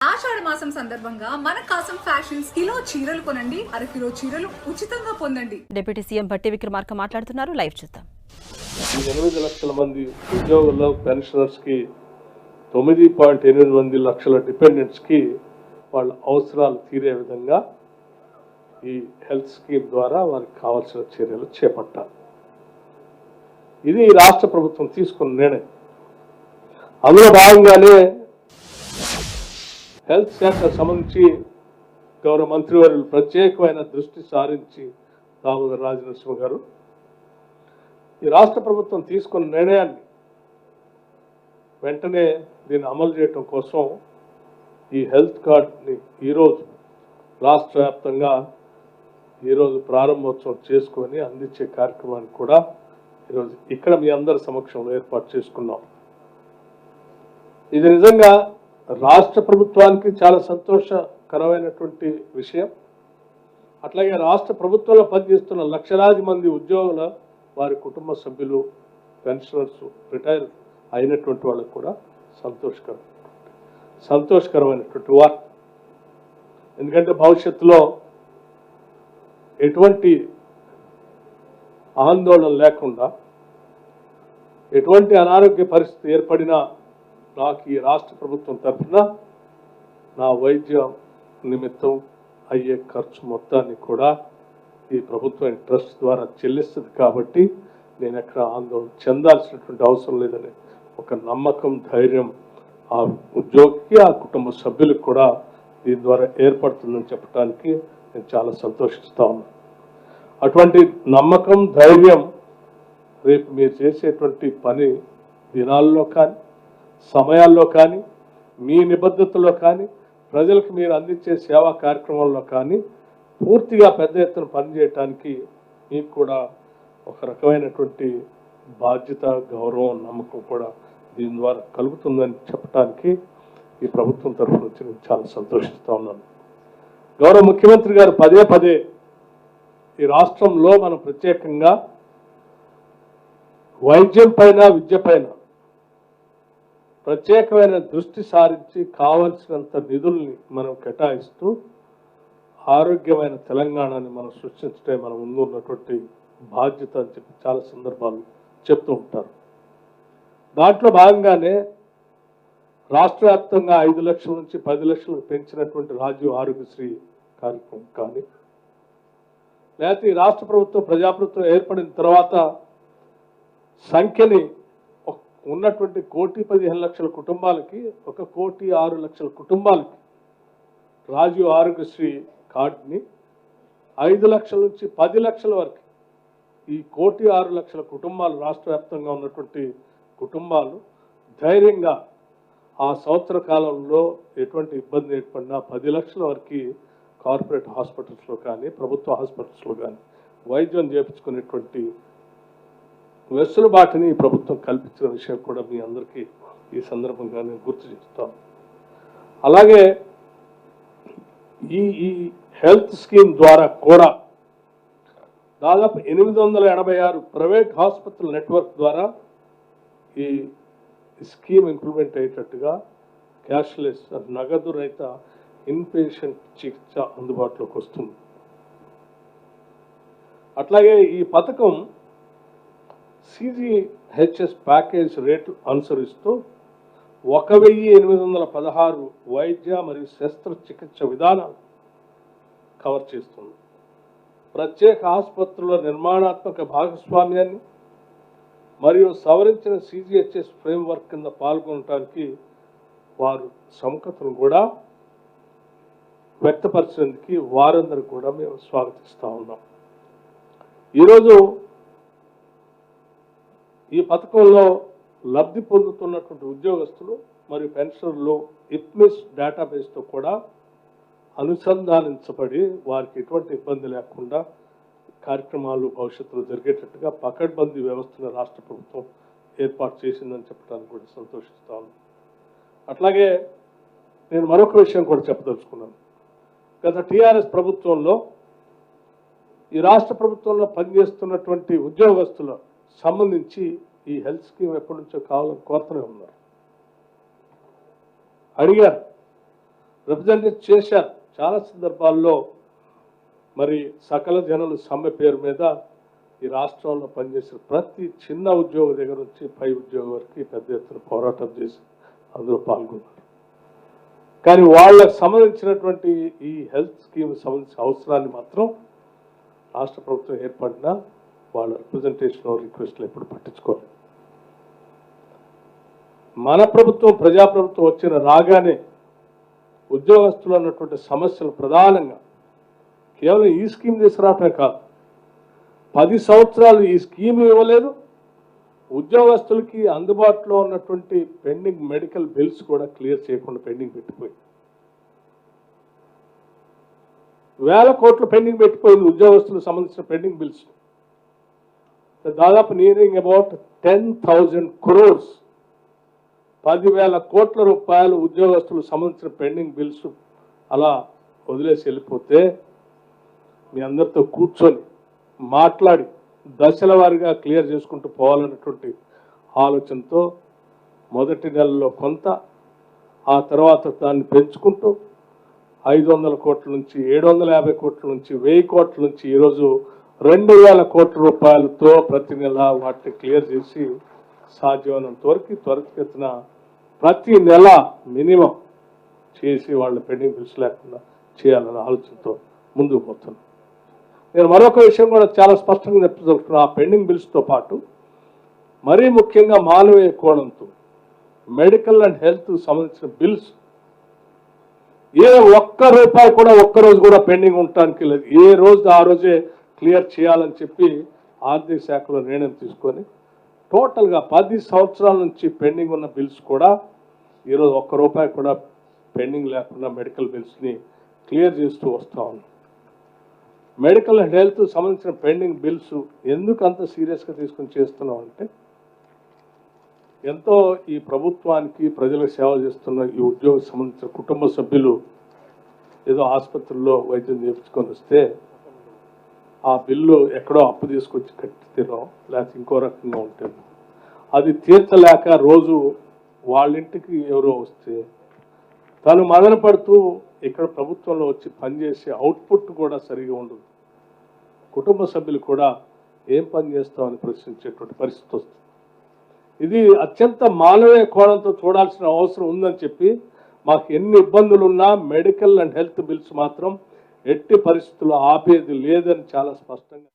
ఆషాఢ మాసం సందర్భంగా మన కాసం ఫ్యాషన్స్ కిలో చీరలు కొనండి, అరకిలో చీరలు ఉచితంగా పొందండి. డిప్యూటీ సీఎం భట్టి విక్రమార్క మాట్లాడుతున్నారు. లైవ్ చూద్దాం. 8 లక్షల మంది ఉద్యోగుల్లో పెన్షనర్స్ కి 9.8 లక్షల డిపెండెంట్స్ కి వాళ్ళ అవసరాలు తీరే విధంగా ఈ హెల్త్ స్కీమ్ ద్వారా వారికి కావాల్సిన చర్యలు చేపట్టాలి. ఇది రాష్ట్ర ప్రభుత్వం తీసుకున్న నిర్ణయం. అందులో భాగంగానే హెల్త్ శాఖకు సంబంధించి గౌరవ మంత్రివర్యులు ప్రత్యేకమైన దృష్టి సారించి దామోదర్ రాజనరసింహ గారు ఈ రాష్ట్ర ప్రభుత్వం తీసుకున్న నిర్ణయాన్ని వెంటనే దీన్ని అమలు చేయడం కోసం ఈ హెల్త్ కార్డ్ని ఈరోజు రాష్ట్ర వ్యాప్తంగా ఈరోజు ప్రారంభోత్సవం చేసుకొని అందించే కార్యక్రమాన్ని కూడా ఈరోజు ఇక్కడ మీ అందరి సమక్షంలో ఏర్పాటు చేసుకున్నాం. ఇది నిజంగా రాష్ట్ర ప్రభుత్వానికి చాలా సంతోషకరమైనటువంటి విషయం. అట్లాగే రాష్ట్ర ప్రభుత్వంలో పనిచేస్తున్న లక్షలాది మంది ఉద్యోగుల వారి కుటుంబ సభ్యులు పెన్షనర్స్ రిటైర్ అయినటువంటి వాళ్ళకు కూడా సంతోషకరమైనటువంటి వార్త. ఎందుకంటే భవిష్యత్తులో ఎటువంటి ఆందోళన లేకుండా ఎటువంటి అనారోగ్య పరిస్థితి ఏర్పడినా నాకు ఈ రాష్ట్ర ప్రభుత్వం తరఫున నా వైద్య నిమిత్తం అయ్యే ఖర్చు మొత్తాన్ని కూడా ఈ ప్రభుత్వం ట్రస్ట్ ద్వారా చెల్లిస్తుంది. కాబట్టి నేను ఎక్కడ ఆందోళన చెందాల్సినటువంటి అవసరం లేదని ఒక నమ్మకం, ధైర్యం ఆ ఉద్యోగికి, ఆ కుటుంబ సభ్యులకు కూడా దీని ద్వారా ఏర్పడుతుందని చెప్పడానికి నేను చాలా సంతోషిస్తా ఉన్నాను. అటువంటి నమ్మకం, ధైర్యం రేపు మీరు చేసేటువంటి పని దినాల్లో కానీ, సమయాల్లో కానీ, మీ నిబద్ధతలో కానీ, ప్రజలకు మీరు అందించే సేవా కార్యక్రమాల్లో కానీ పూర్తిగా పెద్ద ఎత్తున పనిచేయటానికి మీకు కూడా ఒక రకమైనటువంటి బాధ్యత, గౌరవం, నమ్మకం కూడా దీని ద్వారా కలుగుతుందని చెప్పడానికి ఈ ప్రభుత్వం తరఫు నుంచి నేను చాలా సంతోషిస్తూ ఉన్నాను. గౌరవ ముఖ్యమంత్రి గారు పదే పదే ఈ రాష్ట్రంలో మనం ప్రత్యేకంగా వైద్యం పైన, విద్య పైన ప్రత్యేకమైన దృష్టి సారించి కావలసినంత నిధుల్ని మనం కేటాయిస్తూ ఆరోగ్యమైన తెలంగాణని మనం సృష్టించడమే మన ముందు ఉన్నటువంటి బాధ్యత అని చెప్పి చాలా సందర్భాలు చెప్తూ ఉంటారు. దాంట్లో భాగంగానే రాష్ట్ర వ్యాప్తంగా 5 లక్షల నుంచి 10 లక్షలకు పెంచినటువంటి రాజీవ్ ఆరోగ్యశ్రీ కార్యక్రమం కానీ, లేకపోతే ఈ రాష్ట్ర ప్రభుత్వం ప్రజాప్రభుత్వం ఏర్పడిన తర్వాత సంఖ్యని ఉన్నటువంటి 1,15,00,000 కుటుంబాలకి 1,06,00,000 కుటుంబాలకి రాజీవ్ ఆరోగ్యశ్రీ కార్డుని 5 లక్షల నుంచి 10 లక్షల వరకు ఈ 1,06,00,000 కుటుంబాలు, రాష్ట్ర వ్యాప్తంగా ఉన్నటువంటి కుటుంబాలు ధైర్యంగా ఆ సంవత్సర కాలంలో ఎటువంటి ఇబ్బంది ఏర్పడినా 10 లక్షల వరకు కార్పొరేట్ హాస్పిటల్స్లో కానీ, ప్రభుత్వ హాస్పిటల్స్లో కానీ వైద్యం చేయించుకునేటువంటి వెసులుబాటుని ఈ ప్రభుత్వం కల్పించిన విషయం కూడా మీ అందరికీ ఈ సందర్భంగా నేను గుర్తు చేస్తాను. అలాగే ఈ హెల్త్ స్కీమ్ ద్వారా కూడా దాదాపు 886 ప్రైవేట్ హాస్పిటల్ నెట్వర్క్ ద్వారా ఈ స్కీమ్ ఇంప్లిమెంట్ అయ్యేటట్టుగా క్యాష్లెస్, నగదు రహిత ఇన్పేషెంట్ చికిత్స అందుబాటులోకి వస్తుంది. అట్లాగే ఈ పథకం CGHS ప్యాకేజ్ రేట్లు అనుసరిస్తూ 1,816 వైద్య మరియు శస్త్రచికిత్స విధానాలు కవర్ చేస్తుంది. ప్రత్యేక ఆసుపత్రుల నిర్మాణాత్మక భాగస్వామ్యాన్ని మరియు సవరించిన CGHS ఫ్రేమ్వర్క్ కింద పాల్గొనడానికి వారు సముఖతను కూడా వ్యక్తపరిచేందుకు వారందరూ కూడా మేము స్వాగతిస్తూ ఉన్నాం. ఈరోజు ఈ పథకంలో లబ్ధి పొందుతున్నటువంటి ఉద్యోగస్తులు మరియు పెన్షనర్లు ఇప్మిస్ డేటాబేస్తో కూడా అనుసంధానించబడి వారికి ఎటువంటి ఇబ్బంది లేకుండా కార్యక్రమాలు భవిష్యత్తులో జరిగేటట్టుగా పకడ్బందీ వ్యవస్థను రాష్ట్ర ప్రభుత్వం ఏర్పాటు చేసిందని చెప్పడానికి కూడా సంతోషిస్తాను. అట్లాగే నేను మరొక విషయం కూడా చెప్పదలుచుకున్నాను. గత TRS ప్రభుత్వంలో ఈ రాష్ట్ర ప్రభుత్వంలో పనిచేస్తున్నటువంటి ఉద్యోగస్తుల సంబంధించి ఈ హెల్త్ స్కీమ్ ఎప్పటి నుంచో కావాలని కోరుతూనే ఉన్నారు, అడిగారు. రిప్రజెంటేట్ చేశారు. చాలా సందర్భాల్లో మరి సకల జనులు సమ్మె పేరు మీద ఈ రాష్ట్రంలో పనిచేసిన ప్రతి చిన్న ఉద్యోగ దగ్గర నుంచి పై ఉద్యోగం వరకు పెద్ద ఎత్తున పోరాటం చేసి అందులో పాల్గొన్నారు. కానీ వాళ్ళకు సంబంధించినటువంటి ఈ హెల్త్ స్కీమ్ సంబంధించిన అవసరాన్ని మాత్రం రాష్ట్ర ప్రభుత్వం ఏర్పడినా వాళ్ళ రిప్రజెంటేషన్ రిక్వెస్ట్లు ఎప్పుడు పట్టించుకోవాలి. మన ప్రభుత్వం ప్రజాప్రభుత్వం వచ్చిన రాగానే ఉద్యోగస్తులు అన్నటువంటి సమస్యలు ప్రధానంగా కేవలం ఈ స్కీమ్ తీసుకురావటమే కాదు, 10 సంవత్సరాలు ఈ స్కీమ్ ఇవ్వలేదు. ఉద్యోగస్తులకి అందుబాటులో ఉన్నటువంటి పెండింగ్ మెడికల్ బిల్స్ కూడా క్లియర్ చేయకుండా పెండింగ్ పెట్టిపోయింది. వేల కోట్లు పెండింగ్ పెట్టిపోయింది ఉద్యోగస్తులకు సంబంధించిన పెండింగ్ బిల్స్. దాదాపు నియరింగ్ అబౌట్ 10,000 crores 10,000 కోట్ల రూపాయలు ఉద్యోగస్తులకు సంబంధించిన పెండింగ్ బిల్స్ అలా వదిలేసి వెళ్ళిపోతే మీ అందరితో కూర్చొని మాట్లాడి దశల వారీగా క్లియర్ చేసుకుంటూ పోవాలన్నటువంటి ఆలోచనతో మొదటి నెలలో కొంత, ఆ తర్వాత దాన్ని పెంచుకుంటూ 500 కోట్ల నుంచి 750 కోట్ల నుంచి 1000 కోట్ల నుంచి ఈరోజు 2,000 కోట్ల రూపాయలతో ప్రతి నెల వాటిని క్లియర్ చేసి సాధ్యమైనంత వరకు త్వరితగతిన ప్రతి నెల మినిమం చేసి వాళ్ళ పెండింగ్ బిల్స్ లేకుండా చేయాలన్న ఆలోచనతో ముందుకు పోతున్నాం. నేను మరొక విషయం కూడా చాలా స్పష్టంగా చెప్తున్నాను. ఆ పెండింగ్ బిల్స్తో పాటు మరీ ముఖ్యంగా మానవీయ కోణంతో మెడికల్ అండ్ హెల్త్ సంబంధించిన బిల్స్ ఏ ఒక్క రూపాయి కూడా ఒక్కరోజు కూడా పెండింగ్ ఉండటానికి లేదు. ఏ రోజు ఆ రోజే క్లియర్ చేయాలని చెప్పి ఆర్థిక శాఖలో నిర్ణయం తీసుకొని టోటల్గా 10 సంవత్సరాల నుంచి పెండింగ్ ఉన్న బిల్స్ కూడా ఈరోజు ఒక్క రూపాయి కూడా పెండింగ్ లేకుండా మెడికల్ బిల్స్ని క్లియర్ చేస్తూ వస్తూ ఉన్నాం. మెడికల్ అండ్ హెల్త్ సంబంధించిన పెండింగ్ బిల్స్ ఎందుకు అంత సీరియస్గా తీసుకొని చేస్తున్నాం అంటే, ఎంతో ఈ ప్రభుత్వానికి ప్రజలకు సేవ చేస్తున్న ఈ ఉద్యోగ సంబంధించిన కుటుంబ సభ్యులు ఏదో ఆసుపత్రుల్లో వైద్యం చేయించుకొని వస్తే ఆ బిల్లు ఎక్కడో అప్పు తీసుకొచ్చి కట్టితేనో లేకపోతే ఇంకో రకంగా ఉంటుంది, అది తీర్చలేక రోజు వాళ్ళ ఇంటికి ఎవరో వస్తే తను మదన పడుతూ ఇక్కడ ప్రభుత్వంలో వచ్చి పనిచేసే అవుట్పుట్ కూడా సరిగా ఉండదు. కుటుంబ సభ్యులు కూడా ఏం పని చేస్తామని ప్రశ్నించేటువంటి పరిస్థితి వస్తుంది. ఇది అత్యంత మానవీయ కోణంతో చూడాల్సిన అవసరం ఉందని చెప్పి మాకు ఎన్ని ఇబ్బందులు ఉన్నా మెడికల్ అండ్ హెల్త్ బిల్స్ మాత్రం ఎట్టి పరిస్థితుల్లో ఆపేది లేదని చాలా స్పష్టంగా